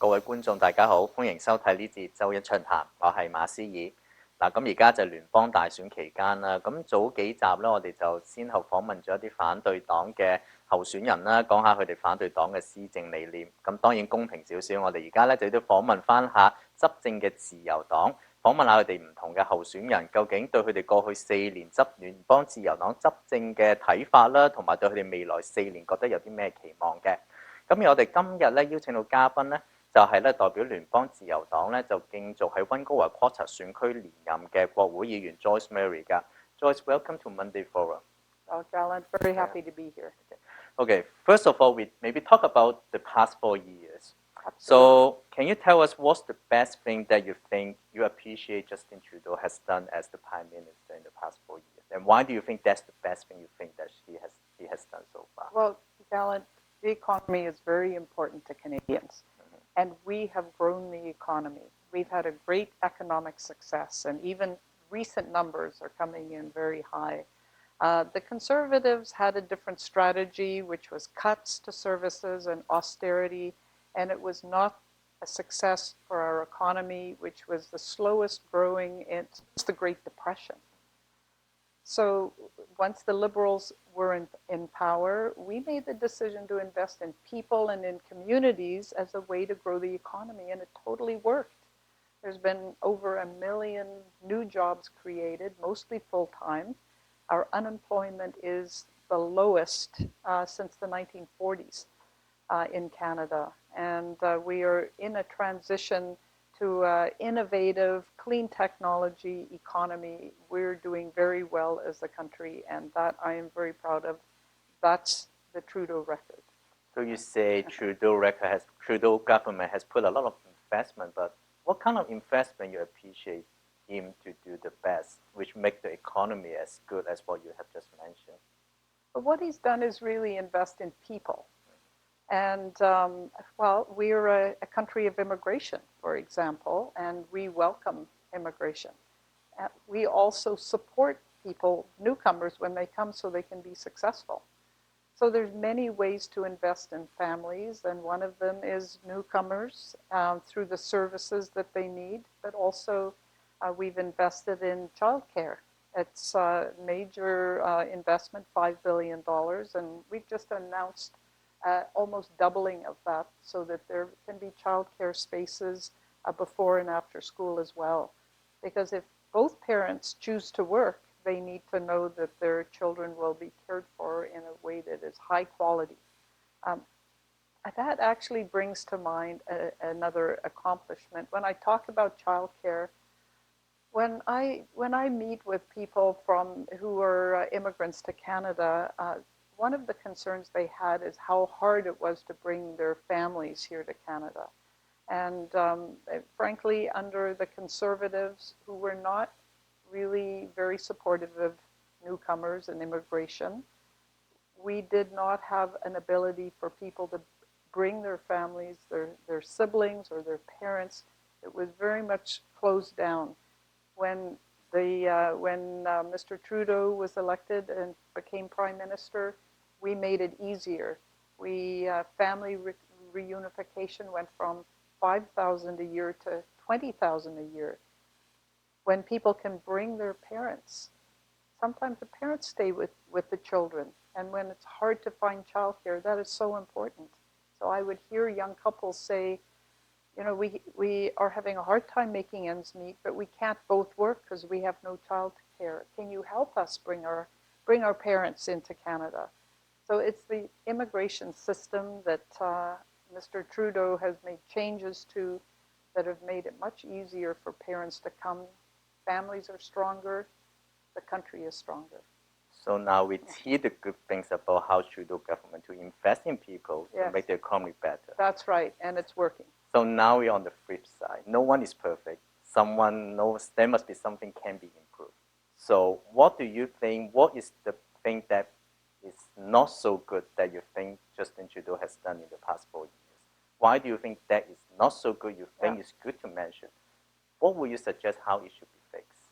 各位觀眾大家好，歡迎收睇呢節週一長談，我係馬思爾。嗱，咁而家就聯邦大選期間啦，咁早幾集咧，我哋就先後訪問咗一啲反對黨嘅候選人啦，講下佢哋反對黨嘅施政理念。咁當然公平少少，我哋而家咧就都訪問翻下執政嘅自由黨，訪問下佢哋唔同嘅候選人，究竟對佢哋過去4年執聯邦自由黨執政嘅睇法啦，同埋對佢哋未來4年覺得有啲咩期望嘅。咁而我哋今日咧邀請到嘉賓咧，就係咧代表聯邦自由黨咧就競逐喺溫哥華QUADRA選區連任嘅國會議員 Joyce Murray 㗎。Joyce, welcome to Monday Forum. Oh, Gallant, very happy to be here. Okay, first of all, we maybe talk about the past 4 years. Absolutely. So, can you tell us what's the best thing that you think you appreciate Justin Trudeau has done as the Prime Minister in the past 4 years? And why do you think that's the best thing you think that he has done so far? Well, Gallant, the economy is very important to Canadians. And we have grown the economy. We've had a great economic success, and even recent numbers are coming in very high. The Conservatives had a different strategy, which was cuts to services and austerity, and it was not a success for our economy, which was the slowest growing since the Great Depression. So once the Liberals were in power, we made the decision to invest in people and in communities as a way to grow the economy, and it totally worked. There's been over 1 million new jobs created, mostly full-time. Our unemployment is the lowest since the 1940s in Canada, and we are in a transition to innovative, clean technology economy. We're doing very well as a country, and that I am very proud of. That's the Trudeau record. So you say Trudeau government has put a lot of investment, but what kind of investment you appreciate him to do the best, which make the economy as good as what you have just mentioned? But what he's done is really invest in people. And, well, we're a country of immigration, for example, and we welcome immigration. We also support people, newcomers, when they come so they can be successful. So there's many ways to invest in families, and one of them is newcomers through the services that they need, but also we've invested in childcare. It's a major investment, $5 billion, and we've just announced almost doubling of that so that there can be childcare spaces before and after school as well. Because if both parents choose to work, they need to know that their children will be cared for in a way that is high quality. That actually brings to mind another accomplishment. When I talk about childcare, when I meet with people who are immigrants to Canada, one of the concerns they had is how hard it was to bring their families here to Canada. And frankly, under the Conservatives, who were not really very supportive of newcomers and immigration, we did not have an ability for people to bring their families, their siblings or their parents. It was very much closed down. When Mr. Trudeau was elected and became Prime Minister, we made it easier. Family reunification went from $5,000 a year to $20,000 a year. When people can bring their parents, sometimes the parents stay with the children. And when it's hard to find childcare, that is so important. So I would hear young couples say, you know, we are having a hard time making ends meet, but we can't both work because we have no childcare. Can you help us bring our parents into Canada? So it's the immigration system that Mr. Trudeau has made changes to that have made it much easier for parents to come. Families are stronger, the country is stronger. So now we see the good things about how Trudeau government to invest in people to make the economy better. That's right, and it's working. So now we're on the flip side. No one is perfect. Someone knows there must be something can be improved. So what do you think, what is the thing that is not so good that you think Justin Trudeau has done in the past 4 years? Why do you think that is not so good you think is good to mention? What would you suggest how it should be fixed?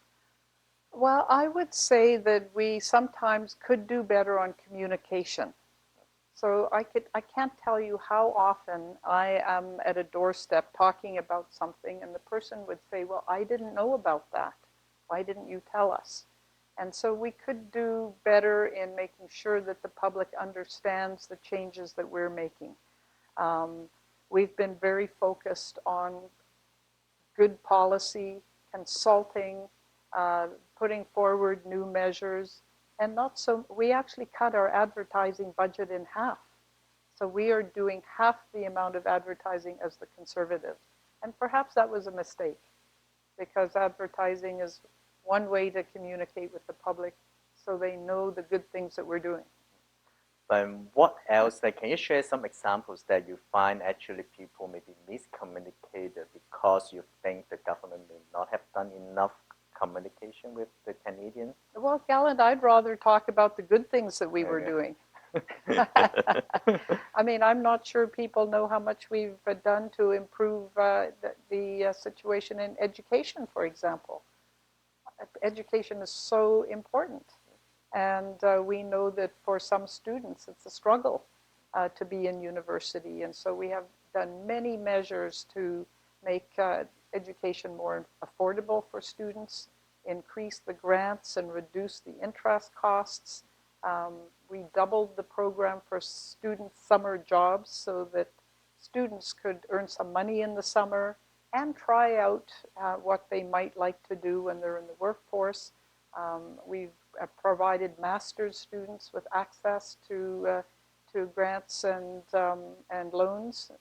Well, I would say that we sometimes could do better on communication. So I can't tell you how often I am at a doorstep talking about something and the person would say, well, I didn't know about that. Why didn't you tell us? And so we could do better in making sure that the public understands the changes that we're making. We've been very focused on good policy, consulting, putting forward new measures, and not so, we actually cut our advertising budget in half. So we are doing half the amount of advertising as the Conservatives. And perhaps that was a mistake, because advertising is one way to communicate with the public so they know the good things that we're doing. But what else, like, can you share some examples that you find actually people may be miscommunicated because you think the government may not have done enough communication with the Canadians? Well, Gallant, I'd rather talk about the good things that we were doing. I mean, I'm not sure people know how much we've done to improve the situation in education, for example. Education is so important. And we know that for some students, it's a struggle to be in university. And so we have done many measures to make education more affordable for students, increase the grants and reduce the interest costs. We doubled the program for student summer jobs so that students could earn some money in the summer and try out what they might like to do when they're in the workforce. We've provided master's students with access to grants and loans.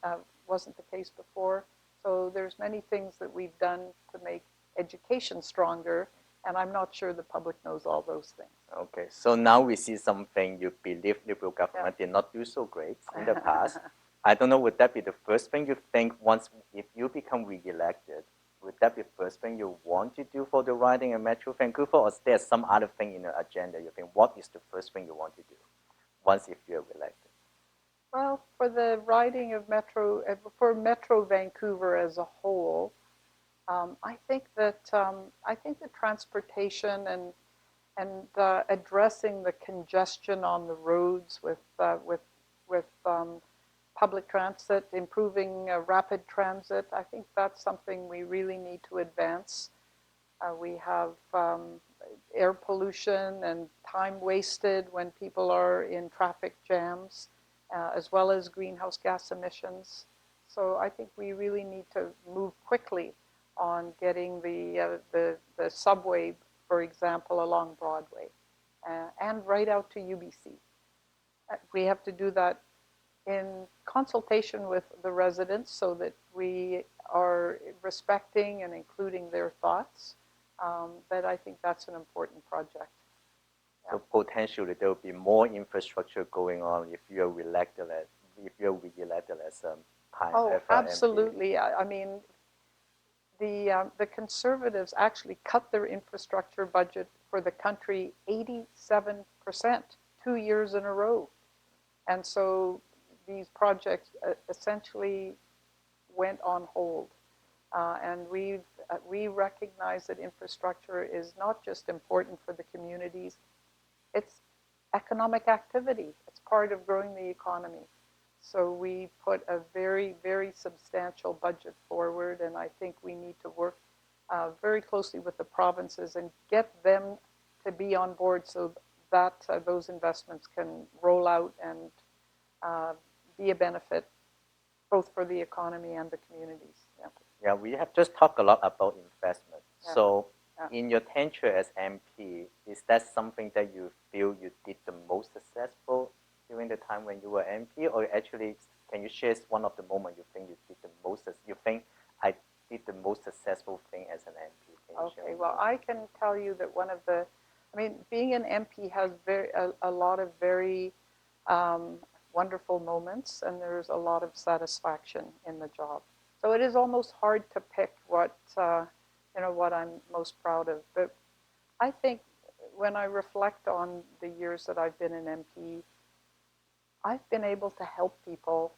Wasn't the case before. So there's many things that we've done to make education stronger, and I'm not sure the public knows all those things. Okay, so now we see something you believe Liberal government did not do so great in the past. I don't know, would that be the first thing you think once, if you become re-elected, would that be the first thing you want to do for the riding in Metro Vancouver, or is there some other thing in the agenda you think, what is the first thing you want to do once if you're elected? Well, for the riding of for Metro Vancouver as a whole, I think that transportation and addressing the congestion on the roads with public transit, improving rapid transit, I think that's something we really need to advance. We have air pollution and time wasted when people are in traffic jams, as well as greenhouse gas emissions. So I think we really need to move quickly on getting the subway, for example, along Broadway, and right out to UBC. We have to do that in consultation with the residents so that we are respecting and including their thoughts. But I think that's an important project. So potentially there will be more infrastructure going on if you're re-elected as Prime Oh, FRMP. absolutely. I mean, the Conservatives actually cut their infrastructure budget for the country 87%, 2 years in a row. And so these projects essentially went on hold. And we recognize that infrastructure is not just important for the communities, it's economic activity. It's part of growing the economy. So we put a very, very substantial budget forward, and I think we need to work very closely with the provinces and get them to be on board so that those investments can roll out and be a benefit both for the economy and the communities. Yeah, we have just talked a lot about investment. Yeah. So in your tenure as MP, is that something that you feel you did the most successful during the time when you were MP, or actually, can you share one of the moments you think you did the most? You think I did the most successful thing as an MP? Okay, well, I can tell you that one of the, I mean, being an MP has a lot of very wonderful moments, and there's a lot of satisfaction in the job. So it is almost hard to pick what what I'm most proud of. But I think when I reflect on the years that I've been an MP, I've been able to help people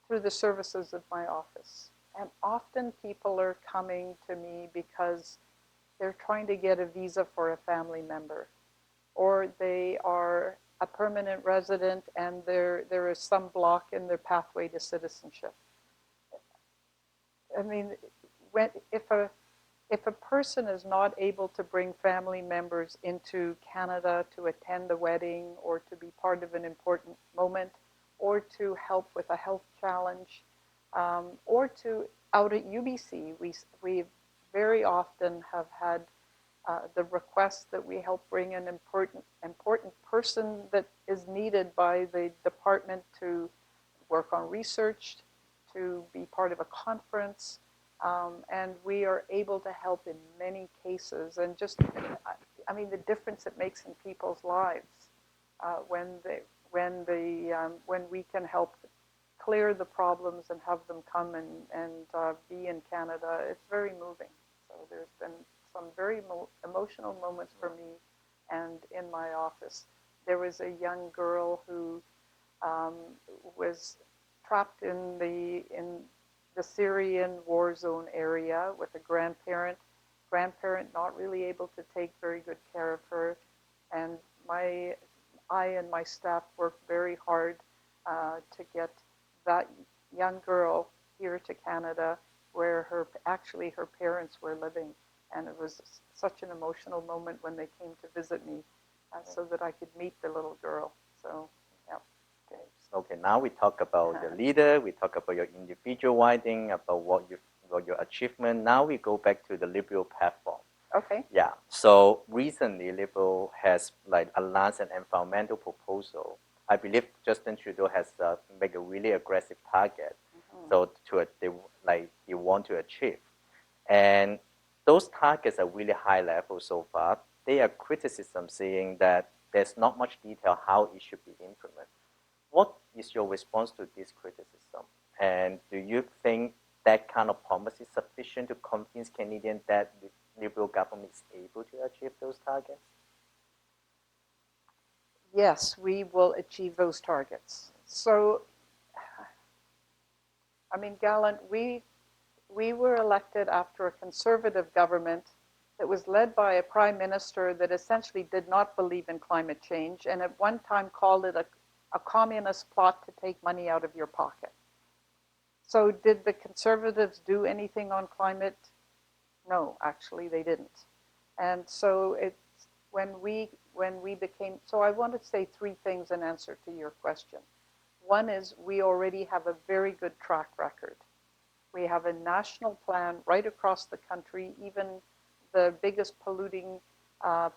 through the services of my office. And often people are coming to me because they're trying to get a visa for a family member, or they are a permanent resident, and there is some block in their pathway to citizenship. I mean, if a person is not able to bring family members into Canada to attend the wedding or to be part of an important moment or to help with a health challenge or to, out at UBC, we very often have had the request that we help bring an important person that is needed by the department to work on research, to be part of a conference, and we are able to help in many cases. And just, I mean, the difference it makes in people's lives when we can help clear the problems and have them come and be in Canada, it's very moving. So there's been some very emotional moments for me and in my office. There was a young girl who was trapped in the Syrian war zone area with a grandparent not really able to take very good care of her, and I and my staff worked very hard to get that young girl here to Canada, where her parents were living, and it was such an emotional moment when they came to visit me, so that I could meet the little girl. So. Okay, now we talk about the leader, we talk about your individual writing, about what your achievement. Now we go back to the Liberal platform. Okay. Yeah, so recently Liberal has like announced an environmental proposal. I believe Justin Trudeau has made a really aggressive target, so they want to achieve. And those targets are really high level so far. There are criticisms saying that there's not much detail how it should be implemented. What is your response to this criticism? And do you think that kind of promise is sufficient to convince Canadians that the Liberal government is able to achieve those targets? Yes, we will achieve those targets. So, I mean, Gallant, we were elected after a Conservative government that was led by a Prime Minister that essentially did not believe in climate change, and at one time called it a communist plot to take money out of your pocket. So did the Conservatives do anything on climate? No, actually they didn't. And so it's when we became, so I want to say three things in answer to your question. One is we already have a very good track record. We have a national plan right across the country. Even the biggest polluting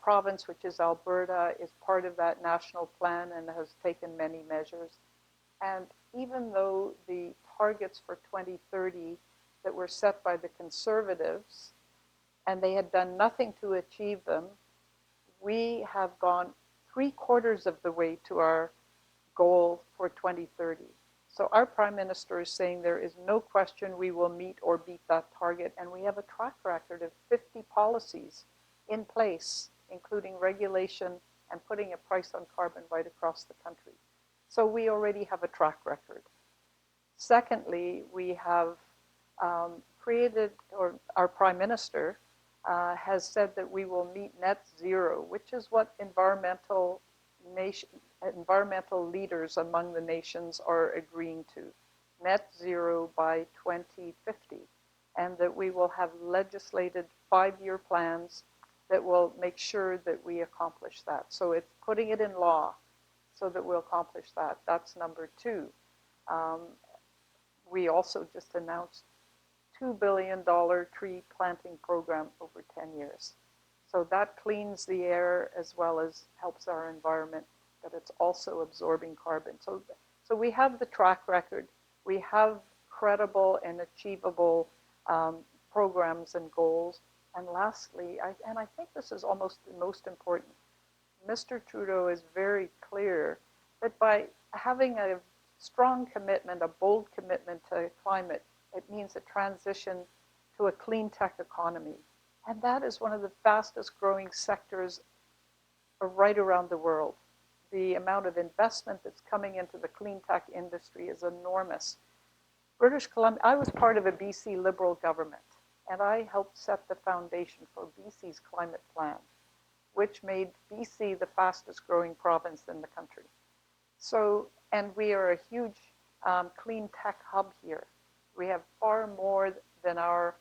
province, which is Alberta, is part of that national plan and has taken many measures. And even though the targets for 2030 that were set by the Conservatives, and they had done nothing to achieve them, we have gone 3/4 of the way to our goal for 2030. So our Prime Minister is saying there is no question we will meet or beat that target, and we have a track record of 50 policies in place, including regulation and putting a price on carbon right across the country. So we already have a track record. Secondly, we have created, or our Prime Minister has said that we will meet net zero, which is what environmental leaders among the nations are agreeing to. Net zero by 2050, and that we will have legislated 5-year plans that will make sure that we accomplish that. So it's putting it in law so that we'll accomplish that. That's number 2. We also just announced $2 billion tree planting program over 10 years. So that cleans the air as well as helps our environment, but it's also absorbing carbon. So we have the track record. We have credible and achievable programs and goals. And lastly, and I think this is almost the most important, Mr. Trudeau is very clear that by having a strong commitment, a bold commitment to climate, it means a transition to a clean tech economy. And that is one of the fastest growing sectors right around the world. The amount of investment that's coming into the clean tech industry is enormous. British Columbia, I was part of a BC Liberal government, and I helped set the foundation for BC's climate plan. which made BC the fastest growing province in the country. So, and we are a huge clean tech hub here. We have far more than our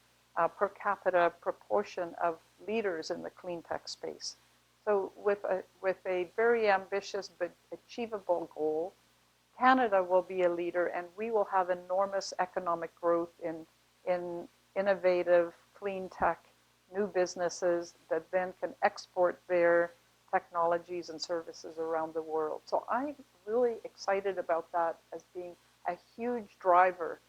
per capita proportion of leaders in the clean tech space. So with a very ambitious but achievable goal, Canada will be a leader, and we will have enormous economic growth in innovative, clean tech, new businesses that then can export their technologies and services around the world. So I'm really excited about that as being a huge driver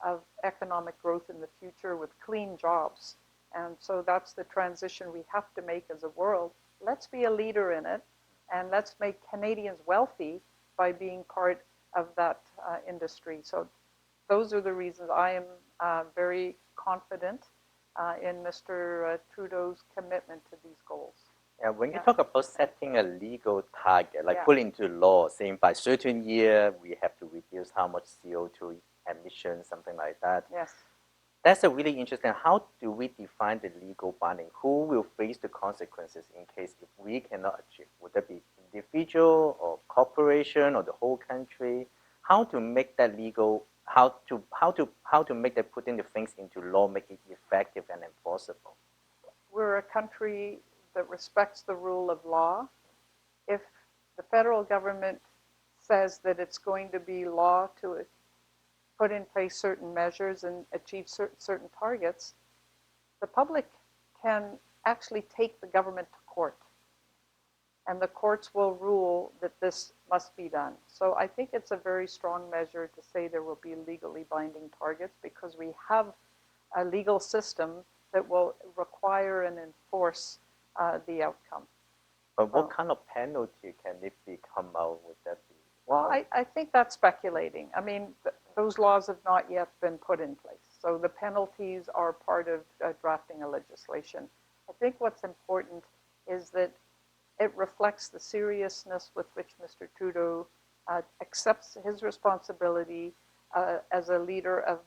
of economic growth in the future with clean jobs. And so that's the transition we have to make as a world. Let's be a leader in it, and let's make Canadians wealthy by being part of that industry. So those are the reasons I am very confident in Mr. Trudeau's commitment to these goals. Yeah, when you talk about setting a legal target, like Yeah. put into law, saying by certain year we have to reduce how much CO2 emissions, something like that. Yes. That's a really interesting. How do we define the legal binding? Who will face the consequences in case if we cannot achieve? Would that be individual or corporation or the whole country? How to make that legal? How to make that putting the things into law, make it effective and enforceable? We're a country that respects the rule of law. If the federal government says that it's going to be law to put in place certain measures and achieve certain targets, the public can actually take the government to court. And the courts will rule that this must be done. So I think it's a very strong measure to say there will be legally binding targets, because we have a legal system that will require and enforce the outcome. But what kind of penalty can it come out? Would that be? Well, I think that's speculating. I mean, those laws have not yet been put in place. So the penalties are part of drafting a legislation. I think what's important is that it reflects the seriousness with which Mr. Trudeau accepts his responsibility as a leader of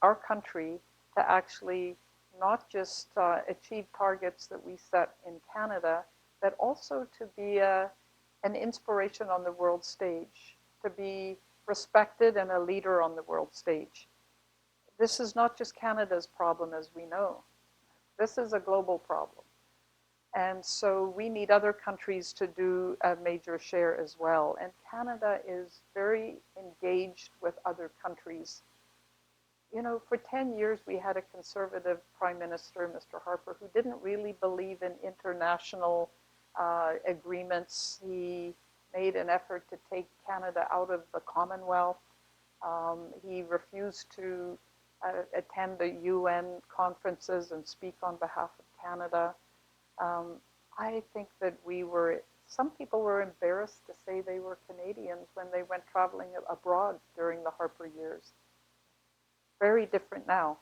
our country to actually not just achieve targets that we set in Canada, but also to be an inspiration on the world stage, to be respected and a leader on the world stage. This is not just Canada's problem, as we know. This is a global problem. And so we need other countries to do a major share as well. And Canada is very engaged with other countries. You know, for 10 years we had a conservative Prime Minister, Mr. Harper, who didn't really believe in international agreements. He made an effort to take Canada out of the Commonwealth. He refused to attend the UN conferences and speak on behalf of Canada. I think that some people were embarrassed to say they were Canadians when they went traveling abroad during the Harper years. Very different now.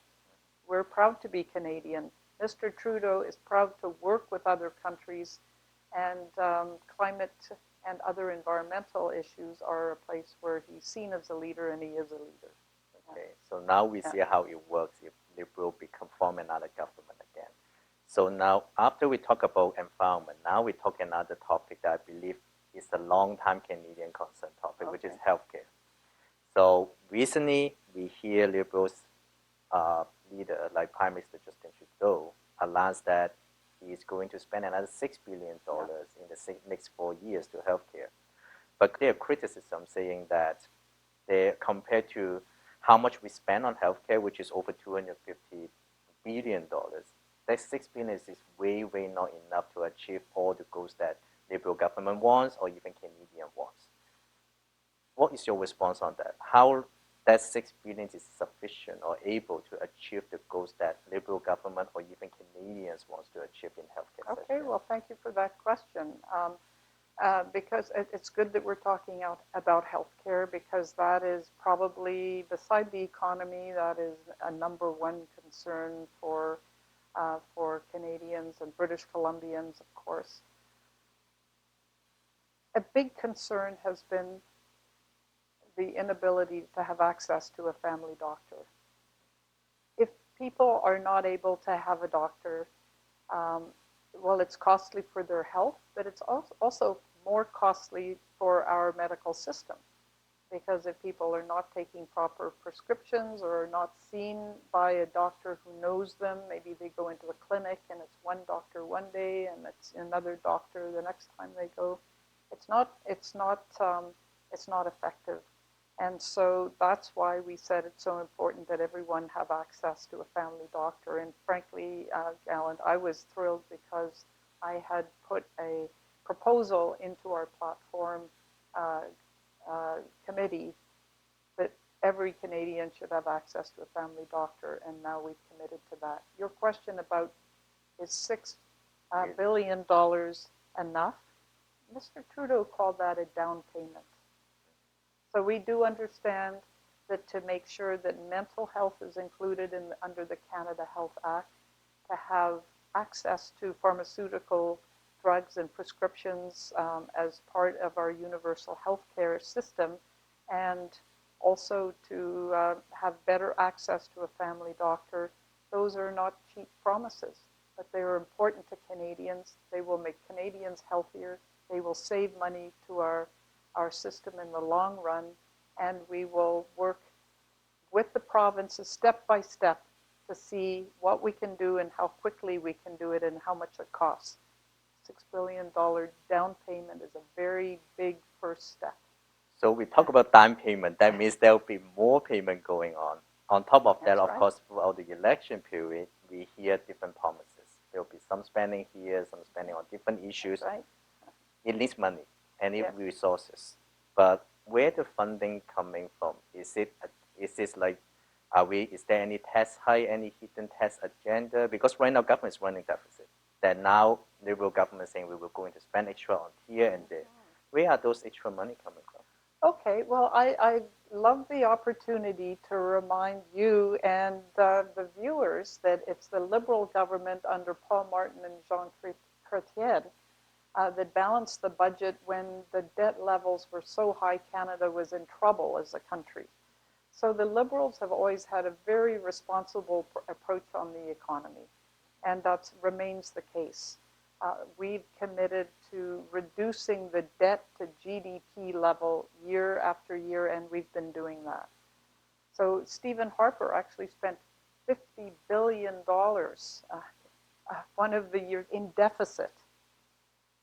We're proud to be Canadian. Mr. Trudeau is proud to work with other countries, and climate and other environmental issues are a place where he's seen as a leader, and he is a leader. Okay, so now we see how it works if Liberal form another government again. So now, after we talk about environment, now we talk another topic that I believe is a long-time Canadian concern topic, which is healthcare. So recently, we hear Liberals leader like Prime Minister Justin Trudeau announce that he is going to spend another $6 billion in the next 4 years to healthcare. But there are criticism saying that compared to how much we spend on healthcare, which is over $250 billion, that $6 billion is way, way not enough to achieve all the goals that Liberal government wants or even Canadian wants. What is your response on that? How that $6 billion is sufficient or able to achieve the goals that Liberal government or even Canadians wants to achieve in healthcare? Okay, well, thank you for that question. Because it's good that we're talking about healthcare, because that is probably, beside the economy, that is a number one concern for Canadians and British Columbians, of course. A big concern has been the inability to have access to a family doctor. If people are not able to have a doctor, well, it's costly for their health, but it's also more costly for our medical system. Because if people are not taking proper prescriptions or are not seen by a doctor who knows them, maybe they go into a clinic and it's one doctor one day and it's another doctor the next time they go. It's not effective. And so that's why we said it's so important that everyone have access to a family doctor. And frankly, Gallant, I was thrilled because I had put a proposal into our platform committee that every Canadian should have access to a family doctor, and now we've committed to that. Your question about is $6 billion enough? Mr. Trudeau called that a down payment. So we do understand that to make sure that mental health is included under the Canada Health Act, to have access to pharmaceutical drugs and prescriptions as part of our universal health care system, and also to have better access to a family doctor. Those are not cheap promises, but they are important to Canadians. They will make Canadians healthier. They will save money to our system in the long run, and we will work with the provinces step by step to see what we can do and how quickly we can do it and how much it costs. $6 billion down payment is a very big first step. So we talk about down payment. That means there will be more payment going on. On top of that, of course, throughout the election period, we hear different promises. There will be some spending here, some spending on different issues. Right. It needs money and it needs resources. But where the funding coming from? Is this like, is there any tax hike, any hidden tax agenda? Because right now government is running deficit. That now Liberal government saying we were going to spend extra on here and there. Where are those extra money coming from? Okay, well, I love the opportunity to remind you and the viewers that it's the Liberal government under Paul Martin and Jean Chrétien that balanced the budget when the debt levels were so high Canada was in trouble as a country. So the Liberals have always had a very responsible approach on the economy, and that remains the case. We've committed to reducing the debt to GDP level year after year, and we've been doing that. So Stephen Harper actually spent $50 billion one of the years in deficit,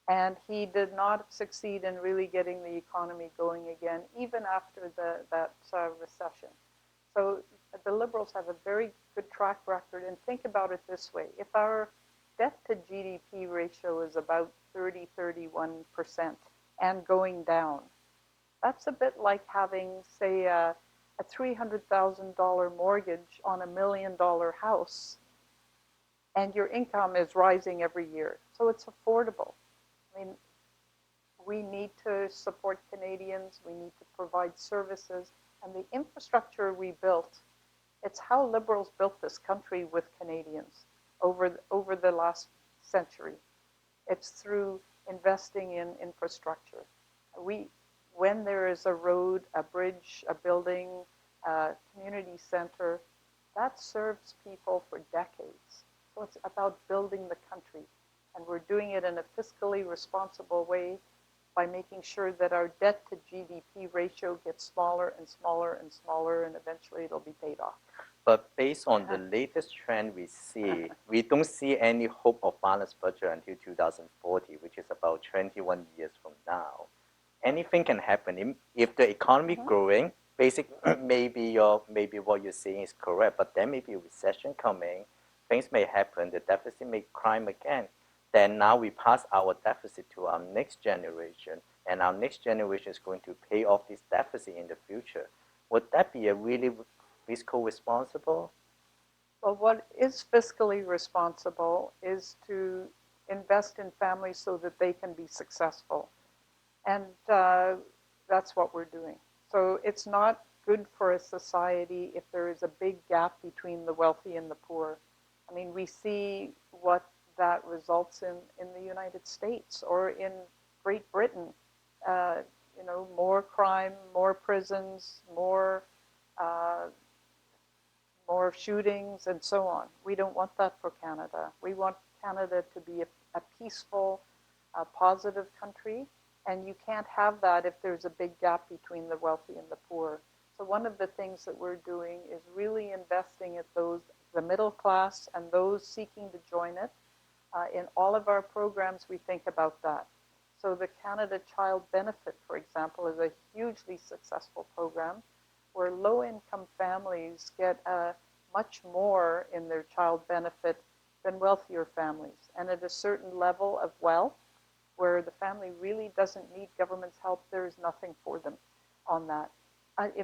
and he did not succeed in really getting the economy going again, even after that recession. So the Liberals have a very good track record, and think about it this way. If our debt to GDP ratio is about 30-31% and going down, that's a bit like having, say, a $300,000 mortgage on a $1 million house, and your income is rising every year. So it's affordable. I mean, we need to support Canadians, we need to provide services, and the infrastructure we built, it's how Liberals built this country with Canadians over the last century. It's through investing in infrastructure. When there is a road, a bridge, a building, a community center, that serves people for decades. So it's about building the country. And we're doing it in a fiscally responsible way by making sure that our debt to GDP ratio gets smaller and smaller and smaller, and eventually it'll be paid off. But based on the latest trend we see, we don't see any hope of balanced budget until 2040, which is about 21 years from now. Anything can happen. If the economy growing, maybe what you're saying is correct, but there may be a recession coming, things may happen, the deficit may climb again. Then now we pass our deficit to our next generation, and our next generation is going to pay off this deficit in the future. Would that be a really fiscally responsible? Well, what is fiscally responsible is to invest in families so that they can be successful. And that's what we're doing. So it's not good for a society if there is a big gap between the wealthy and the poor. I mean, we see what that results in the United States or in Great Britain. More crime, more prisons, more more shootings, and so on. We don't want that for Canada. We want Canada to be a peaceful, positive country, and you can't have that if there's a big gap between the wealthy and the poor. So one of the things that we're doing is really investing at the middle class and those seeking to join it. In all of our programs, we think about that. So the Canada Child Benefit, for example, is a hugely successful program where low-income families get much more in their child benefit than wealthier families. And at a certain level of wealth, where the family really doesn't need government's help, there is nothing for them on that.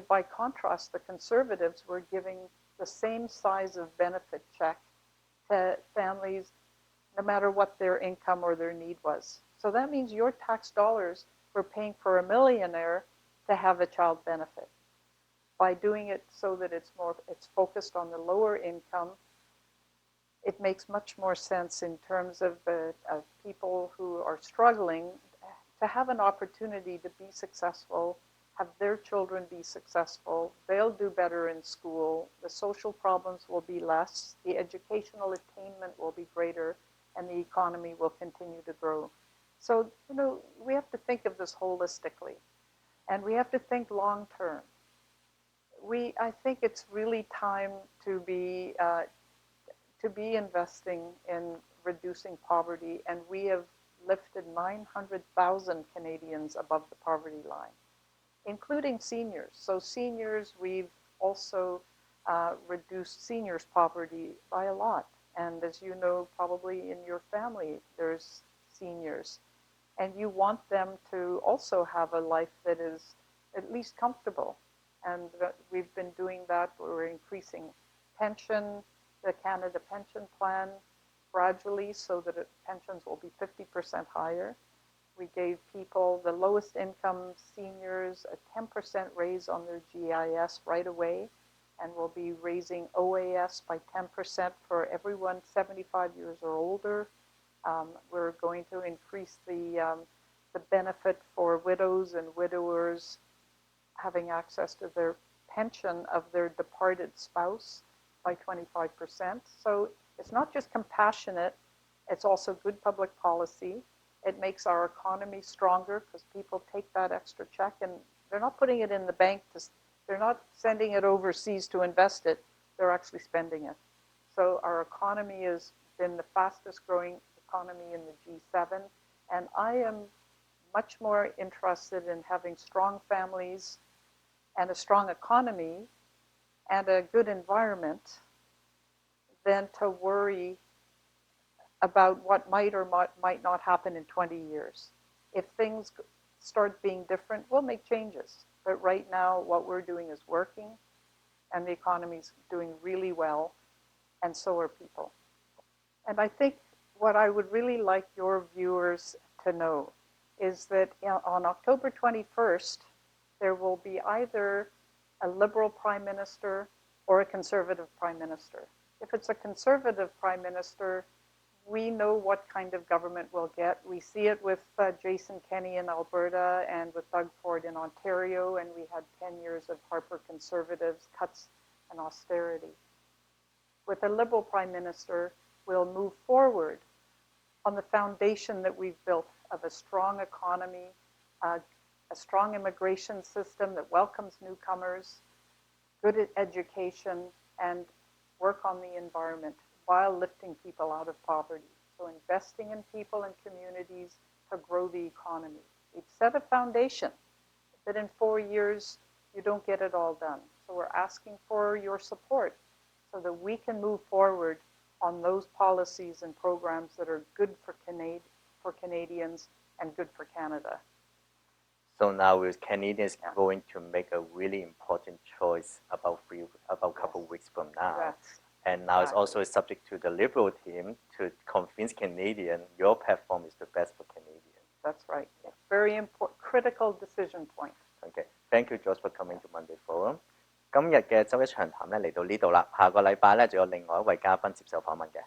By contrast, the Conservatives were giving the same size of benefit check to families no matter what their income or their need was. So that means your tax dollars were paying for a millionaire to have a child benefit. By doing it so that it's focused on the lower income, it makes much more sense in terms of people who are struggling to have an opportunity to be successful, have their children be successful, they'll do better in school, the social problems will be less, the educational attainment will be greater, and the economy will continue to grow. So, we have to think of this holistically, and we have to think long term. I think it's really time to be investing in reducing poverty, and we have lifted 900,000 Canadians above the poverty line, including seniors. So seniors, we've also reduced seniors' poverty by a lot. And as you know, probably in your family, there's seniors. And you want them to also have a life that is at least comfortable. And we've been doing that. We're increasing pension, the Canada Pension Plan, gradually so that pensions will be 50% higher. We gave people, the lowest income seniors, a 10% raise on their GIS right away, and we'll be raising OAS by 10% for everyone 75 years or older. We're going to increase the benefit for widows and widowers having access to their pension of their departed spouse by 25%. So it's not just compassionate, it's also good public policy. It makes our economy stronger because people take that extra check and they're not putting it in the bank, they're not sending it overseas to invest it, they're actually spending it. So our economy has been the fastest growing economy in the G7, and I am much more interested in having strong families and a strong economy and a good environment than to worry about what might or might not happen in 20 years. If things start being different, we'll make changes. But right now, what we're doing is working, and the economy's doing really well, and so are people. And I think what I would really like your viewers to know is that on October 21st, there will be either a Liberal Prime Minister or a Conservative Prime Minister. If it's a Conservative Prime Minister, we know what kind of government we'll get. We see it with Jason Kenney in Alberta and with Doug Ford in Ontario, and we had 10 years of Harper Conservatives, cuts and austerity. With a Liberal Prime Minister, we'll move forward on the foundation that we've built of a strong economy, a strong immigration system that welcomes newcomers, good education, and work on the environment while lifting people out of poverty. So investing in people and communities to grow the economy. We've set a foundation that in 4 years, you don't get it all done. So we're asking for your support so that we can move forward on those policies and programs that are good for Canadians and good for Canada. So now with Canadians going to make a really important choice about a couple of weeks from now. Yes. And now it's also subject to the Liberal team to convince Canadians your platform is the best for Canadians. That's right. It's very important, critical decision point. Okay. Thank you, Joyce, for coming to Monday Forum. 今日嘅周一長談咧嚟到呢度啦，下個禮拜咧仲有另外一位嘉賓接受訪問嘅。